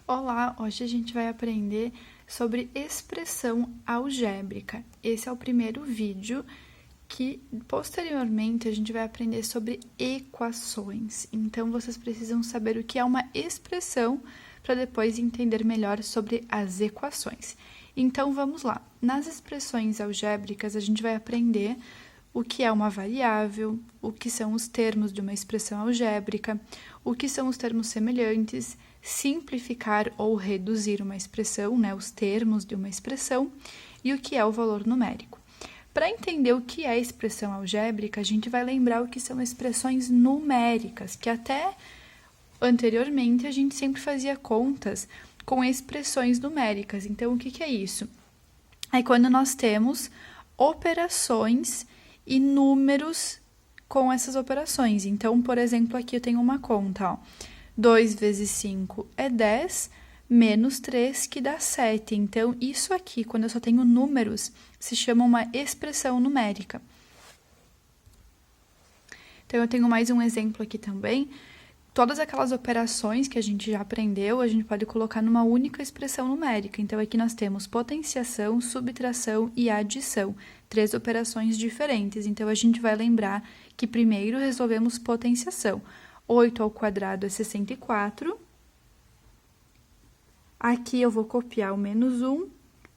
Olá, hoje a gente vai aprender sobre expressão algébrica. Esse é o primeiro vídeo que, posteriormente, a gente vai aprender sobre equações. Então, vocês precisam saber o que é uma expressão para depois entender melhor sobre as equações. Então, vamos lá. Nas expressões algébricas, a gente vai aprender o que é uma variável, o que são os termos de uma expressão algébrica, o que são os termos semelhantes, simplificar ou reduzir uma expressão, os termos de uma expressão, e o que é o valor numérico. Para entender o que é expressão algébrica, a gente vai lembrar o que são expressões numéricas, que até anteriormente a gente sempre fazia contas com expressões numéricas. Então, o que é isso? É quando nós temos operações e números com essas operações. Então, por exemplo, aqui eu tenho uma conta, 2 vezes 5 é 10, menos 3, que dá 7. Então, isso aqui, quando eu só tenho números, se chama uma expressão numérica. Então, eu tenho mais um exemplo aqui também. Todas aquelas operações que a gente já aprendeu, a gente pode colocar numa única expressão numérica. Então, aqui nós temos potenciação, subtração e adição. 3 operações diferentes. Então, a gente vai lembrar que primeiro resolvemos potenciação. 8 ao quadrado é 64. Aqui eu vou copiar o menos 1,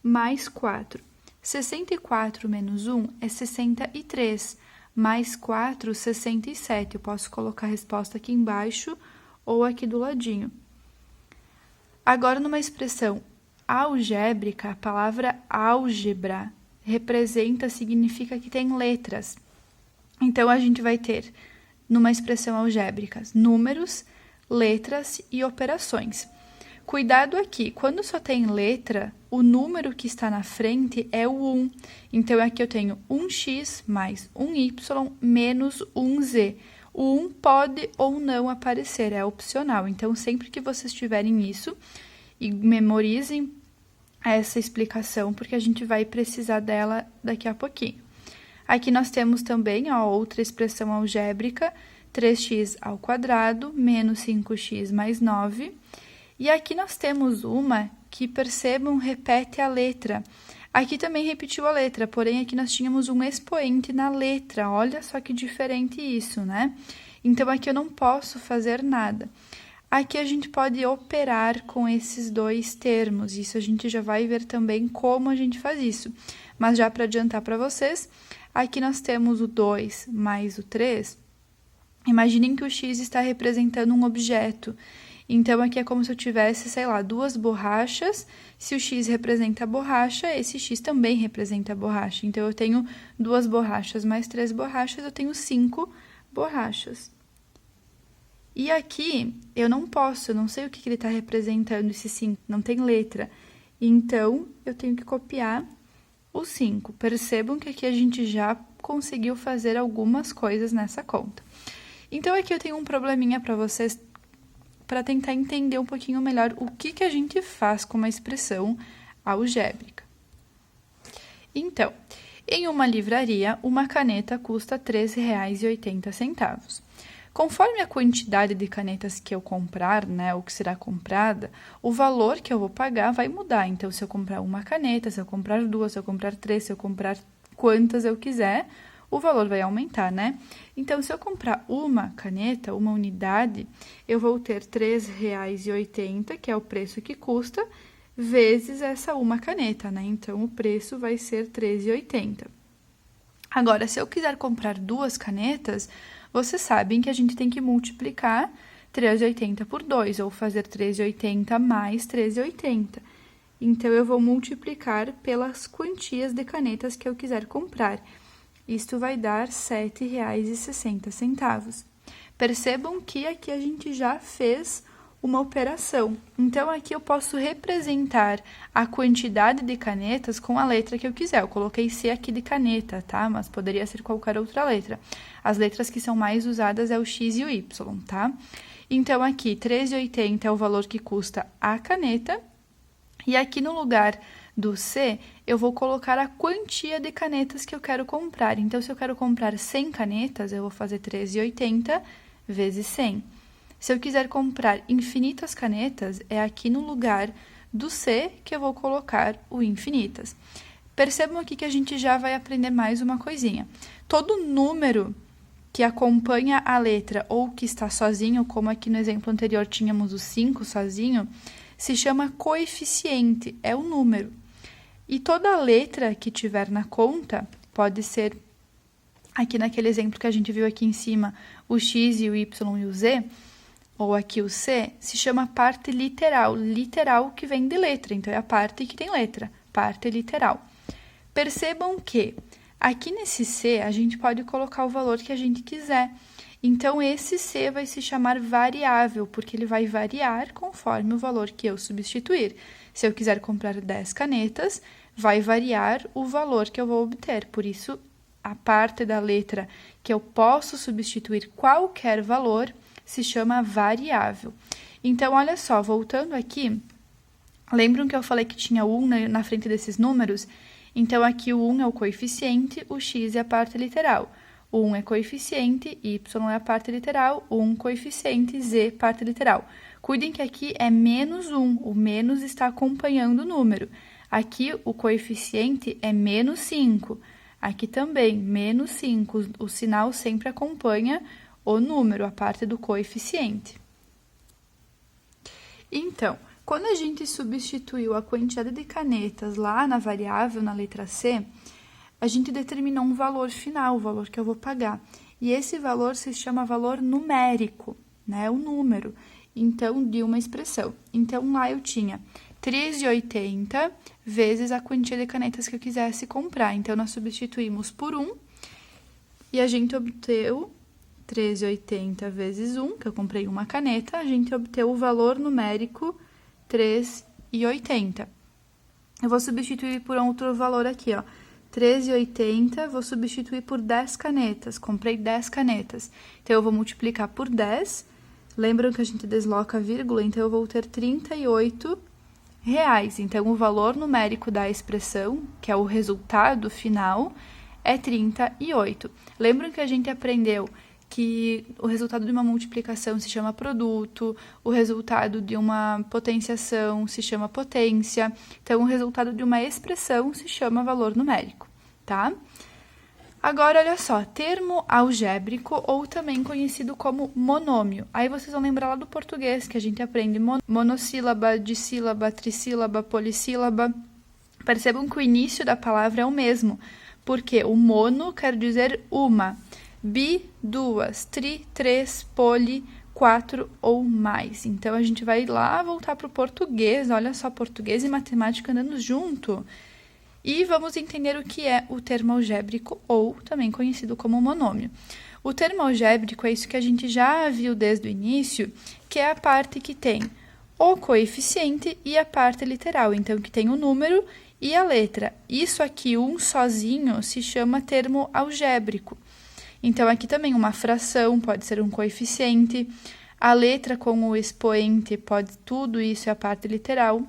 mais 4. 64 menos 1 é 63. Mais 4, 67. Eu posso colocar a resposta aqui embaixo ou aqui do ladinho. Agora, numa expressão algébrica, a palavra álgebra significa que tem letras. Então, a gente vai ter, numa expressão algébrica, números, letras e operações. Cuidado aqui, quando só tem letra, o número que está na frente é o 1. Então, aqui eu tenho 1x mais 1y menos 1z. O 1 pode ou não aparecer, é opcional. Então, sempre que vocês tiverem isso, e memorizem essa explicação, porque a gente vai precisar dela daqui a pouquinho. Aqui nós temos também a outra expressão algébrica, 3x ao quadrado menos 5x mais 9. E aqui nós temos uma que, percebam, repete a letra. Aqui também repetiu a letra, porém aqui nós tínhamos um expoente na letra. Olha só que diferente isso, né? Então, aqui eu não posso fazer nada. Aqui a gente pode operar com esses dois termos. Isso a gente já vai ver também como a gente faz isso. Mas já para adiantar para vocês, aqui nós temos o 2 mais o 3. Imaginem que o x está representando um objeto. Então, aqui é como se eu tivesse, sei lá, 2 borrachas. Se o x representa a borracha, esse x também representa a borracha. Então, eu tenho 2 borrachas mais 3 borrachas, eu tenho 5 borrachas. E aqui, eu não sei o que ele está representando, esse 5, não tem letra. Então, eu tenho que copiar o 5. Percebam que aqui a gente já conseguiu fazer algumas coisas nessa conta. Então, aqui eu tenho um probleminha para vocês, para tentar entender um pouquinho melhor o que a gente faz com uma expressão algébrica. Então, em uma livraria, uma caneta custa R$ 3,80. Conforme a quantidade de canetas que eu comprar, ou que será comprada, o valor que eu vou pagar vai mudar. Então, se eu comprar uma caneta, se eu comprar 2, se eu comprar 3, se eu comprar quantas eu quiser, o valor vai aumentar, né? Então, se eu comprar uma caneta, uma unidade, eu vou ter R$ 3,80, que é o preço que custa, vezes essa uma caneta, né? Então, o preço vai ser R$ 3,80. Agora, se eu quiser comprar 2 canetas, vocês sabem que a gente tem que multiplicar 3,80 por 2, ou fazer 3,80 mais 3,80. Então, eu vou multiplicar pelas quantias de canetas que eu quiser comprar. Isto vai dar R$ 7,60. Percebam que aqui a gente já fez uma operação. Então, aqui eu posso representar a quantidade de canetas com a letra que eu quiser. Eu coloquei C aqui de caneta, tá? Mas poderia ser qualquer outra letra. As letras que são mais usadas é o X e o Y, tá? Então, aqui, R$ 3,80 é o valor que custa a caneta. E aqui no lugar do C, eu vou colocar a quantia de canetas que eu quero comprar. Então, se eu quero comprar 100 canetas, eu vou fazer 13,80 vezes 100. Se eu quiser comprar infinitas canetas, é aqui no lugar do C que eu vou colocar o infinitas. Percebam aqui que a gente já vai aprender mais uma coisinha. Todo número que acompanha a letra ou que está sozinho, como aqui no exemplo anterior tínhamos o 5 sozinho, se chama coeficiente, é o número. E toda letra que tiver na conta, pode ser, aqui naquele exemplo que a gente viu aqui em cima, o X e o Y e o Z, ou aqui o C, se chama parte literal. Literal que vem de letra, então é a parte que tem letra, parte literal. Percebam que aqui nesse C a gente pode colocar o valor que a gente quiser. Então, esse C vai se chamar variável, porque ele vai variar conforme o valor que eu substituir. Se eu quiser comprar 10 canetas, vai variar o valor que eu vou obter. Por isso, a parte da letra que eu posso substituir qualquer valor se chama variável. Então, olha só, voltando aqui, lembram que eu falei que tinha 1 na frente desses números? Então, aqui o 1 é o coeficiente, o x é a parte literal. O 1 é coeficiente, y é a parte literal, 1 coeficiente, z parte literal. Cuidem que aqui é menos 1, o menos está acompanhando o número. Aqui o coeficiente é menos 5, aqui também menos 5, o sinal sempre acompanha o número, a parte do coeficiente. Então, quando a gente substituiu a quantidade de canetas lá na variável, na letra C, a gente determinou um valor final, o valor que eu vou pagar. E esse valor se chama valor numérico, né? O número, então, de uma expressão. Então, lá eu tinha 3,80 vezes a quantia de canetas que eu quisesse comprar. Então, nós substituímos por 1 e a gente obteve 3,80 vezes 1, que eu comprei uma caneta, a gente obteve o valor numérico 3,80. Eu vou substituir por outro valor aqui, ó. 13,80, vou substituir por 10 canetas. Comprei 10 canetas. Então, eu vou multiplicar por 10. Lembram que a gente desloca a vírgula? Então, eu vou ter R$38. Então, o valor numérico da expressão, que é o resultado final, é 38. Lembram que a gente aprendeu que o resultado de uma multiplicação se chama produto, o resultado de uma potenciação se chama potência, então o resultado de uma expressão se chama valor numérico, tá? Agora, olha só, termo algébrico ou também conhecido como monômio. Aí vocês vão lembrar lá do português que a gente aprende monossílaba, dissílaba, trissílaba, polissílaba. Percebam que o início da palavra é o mesmo, porque o mono quer dizer uma, bi, duas, tri, três, poli, 4 ou mais. Então, a gente vai lá voltar para o português, olha só, português e matemática andando junto. E vamos entender o que é o termo algébrico, ou também conhecido como monômio. O termo algébrico é isso que a gente já viu desde o início, que é a parte que tem o coeficiente e a parte literal. Então, que tem o número e a letra. Isso aqui, um sozinho, se chama termo algébrico. Então, aqui também uma fração pode ser um coeficiente, a letra com o expoente pode, tudo isso é a parte literal.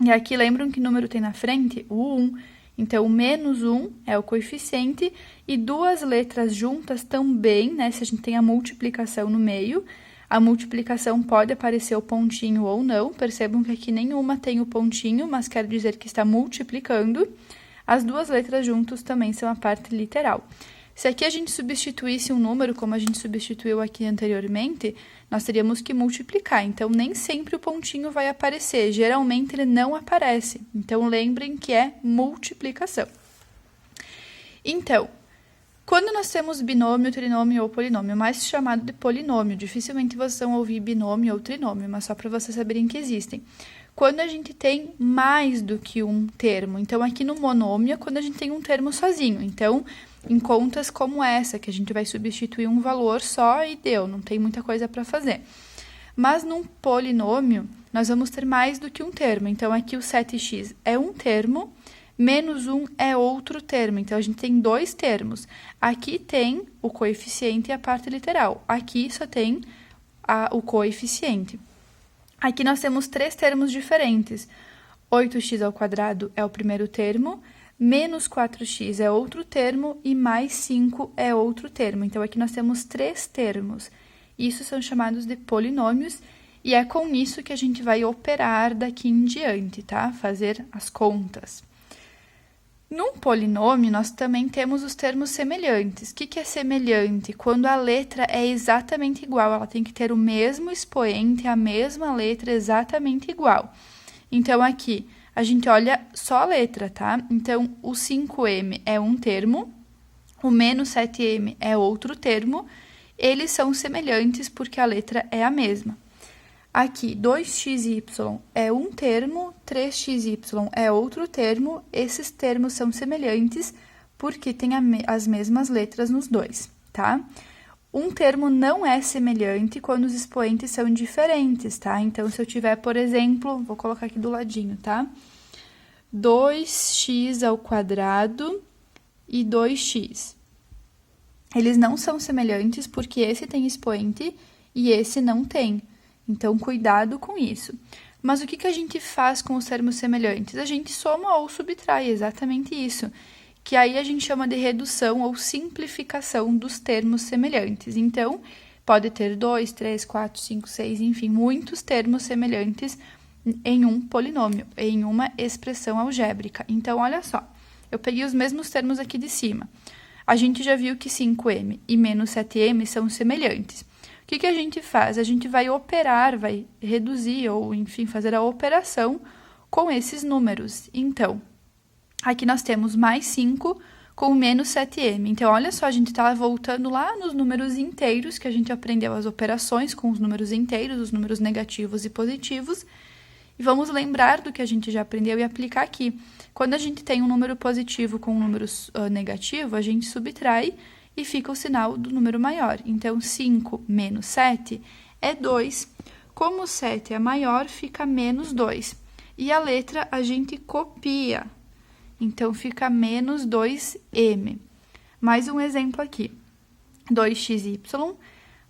E aqui, lembram que número tem na frente? O 1. Então, o menos 1 é o coeficiente e duas letras juntas também, né? Se a gente tem a multiplicação no meio, a multiplicação pode aparecer o pontinho ou não. Percebam que aqui nenhuma tem o pontinho, mas quer dizer que está multiplicando. As duas letras juntos também são a parte literal. Se aqui a gente substituísse um número, como a gente substituiu aqui anteriormente, nós teríamos que multiplicar. Então, nem sempre o pontinho vai aparecer. Geralmente, ele não aparece. Então, lembrem que é multiplicação. Então, quando nós temos binômio, trinômio ou polinômio, mais chamado de polinômio, dificilmente vocês vão ouvir binômio ou trinômio, mas só para vocês saberem que existem. Quando a gente tem mais do que um termo. Então, aqui no monômio é quando a gente tem um termo sozinho. Então, em contas como essa, que a gente vai substituir um valor só e deu, não tem muita coisa para fazer. Mas num polinômio, nós vamos ter mais do que um termo. Então, aqui o 7x é um termo, menos 1 é outro termo. Então, a gente tem dois termos. Aqui tem o coeficiente e a parte literal. Aqui só tem o coeficiente. Aqui nós temos três termos diferentes. 8x² é o primeiro termo, menos 4x é outro termo e mais 5 é outro termo. Então, aqui nós temos três termos. Isso são chamados de polinômios, e é com isso que a gente vai operar daqui em diante, tá? Fazer as contas. Num polinômio, nós também temos os termos semelhantes. O que é semelhante? Quando a letra é exatamente igual, ela tem que ter o mesmo expoente, a mesma letra exatamente igual. Então, aqui, a gente olha só a letra, tá? Então, o 5m é um termo, o menos 7m é outro termo, eles são semelhantes porque a letra é a mesma. Aqui, 2xy é um termo, 3xy é outro termo. Esses termos são semelhantes porque tem as mesmas letras nos dois, tá? Um termo não é semelhante quando os expoentes são diferentes, tá? Então, se eu tiver, por exemplo, vou colocar aqui do ladinho, tá? 2x² e 2x. Eles não são semelhantes porque esse tem expoente e esse não tem. Então, cuidado com isso. Mas o que a gente faz com os termos semelhantes? A gente soma ou subtrai, exatamente isso. Que aí a gente chama de redução ou simplificação dos termos semelhantes. Então, pode ter 2, 3, 4, 5, 6, enfim, muitos termos semelhantes em um polinômio, em uma expressão algébrica. Então, olha só, eu peguei os mesmos termos aqui de cima. A gente já viu que 5m e menos 7m são semelhantes. O que a gente faz? A gente vai operar, vai reduzir ou, enfim, fazer a operação com esses números. Então, aqui nós temos mais 5 com menos 7m. Então, olha só, a gente está voltando lá nos números inteiros, que a gente aprendeu as operações com os números inteiros, os números negativos e positivos. E vamos lembrar do que a gente já aprendeu e aplicar aqui. Quando a gente tem um número positivo com um número negativo, a gente subtrai e fica o sinal do número maior. Então, 5 menos 7 é 2. Como 7 é maior, fica menos 2. E a letra a gente copia. Então, fica menos 2m. Mais um exemplo aqui. 2xy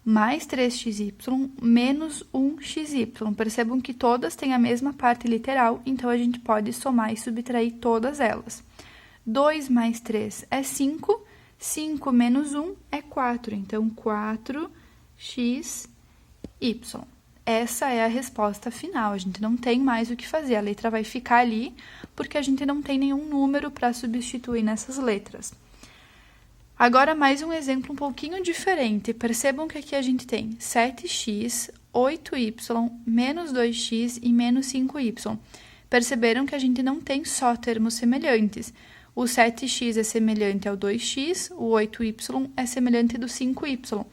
mais 3xy menos 1xy. Percebam que todas têm a mesma parte literal, então a gente pode somar e subtrair todas elas. 2 mais 3 é 5. 5 menos 1 é 4, então 4xy. Essa é a resposta final, a gente não tem mais o que fazer, a letra vai ficar ali, porque a gente não tem nenhum número para substituir nessas letras. Agora, mais um exemplo um pouquinho diferente, percebam que aqui a gente tem 7x, 8y, menos 2x e menos 5y. Perceberam que a gente não tem só termos semelhantes. O 7x é semelhante ao 2x, o 8y é semelhante do 5y.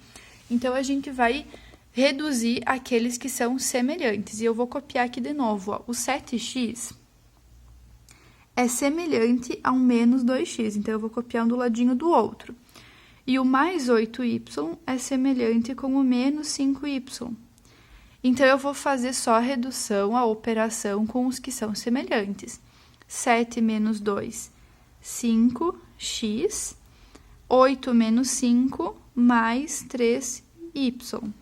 Então, a gente vai reduzir aqueles que são semelhantes. E eu vou copiar aqui de novo, ó. O 7x é semelhante ao menos 2x, então eu vou copiar um do ladinho do outro. E o mais 8y é semelhante com o menos 5y. Então, eu vou fazer só a redução, a operação com os que são semelhantes. 7 menos 2, 5x, 8 menos 5, mais 3y.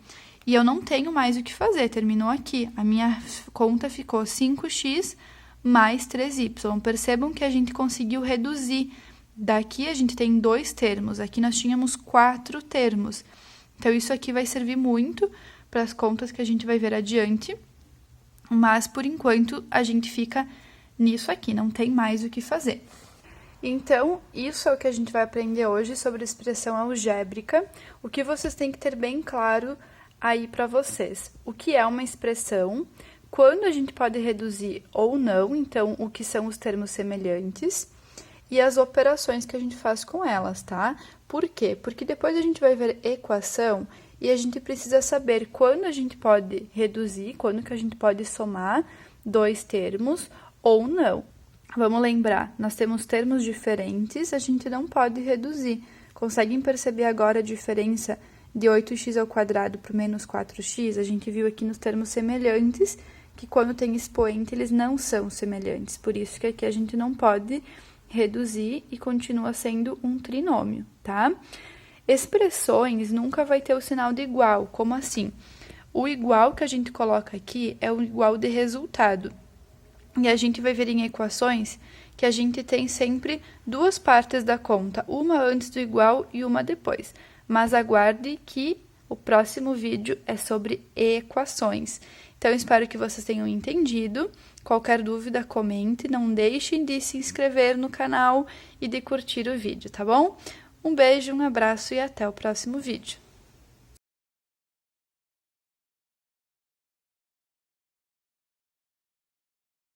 E eu não tenho mais o que fazer, terminou aqui. A minha conta ficou 5x mais 3y. Percebam que a gente conseguiu reduzir. Daqui a gente tem 2 termos, aqui nós tínhamos 4 termos. Então, isso aqui vai servir muito para as contas que a gente vai ver adiante. Mas, por enquanto, a gente fica nisso aqui, não tem mais o que fazer. Então, isso é o que a gente vai aprender hoje sobre expressão algébrica. O que vocês têm que ter bem claro aí para vocês. O que é uma expressão, quando a gente pode reduzir ou não, então, o que são os termos semelhantes, e as operações que a gente faz com elas, tá? Por quê? Porque depois a gente vai ver equação e a gente precisa saber quando a gente pode reduzir, quando que a gente pode somar 2 termos ou não. Vamos lembrar, nós temos termos diferentes, a gente não pode reduzir. Conseguem perceber agora a diferença de 8x² para o menos 4x? A gente viu aqui nos termos semelhantes que quando tem expoente eles não são semelhantes. Por isso que aqui a gente não pode reduzir e continua sendo um trinômio, tá? Expressões nunca vai ter o sinal de igual. Como assim? O igual que a gente coloca aqui é o igual de resultado. E a gente vai ver em equações que a gente tem sempre 2 partes da conta, uma antes do igual e uma depois. Mas aguarde que O próximo vídeo é sobre equações. Então, espero que vocês tenham entendido. Qualquer dúvida, comente. Não deixem de se inscrever no canal e de curtir o vídeo, tá bom? Um beijo, um abraço e até o próximo vídeo.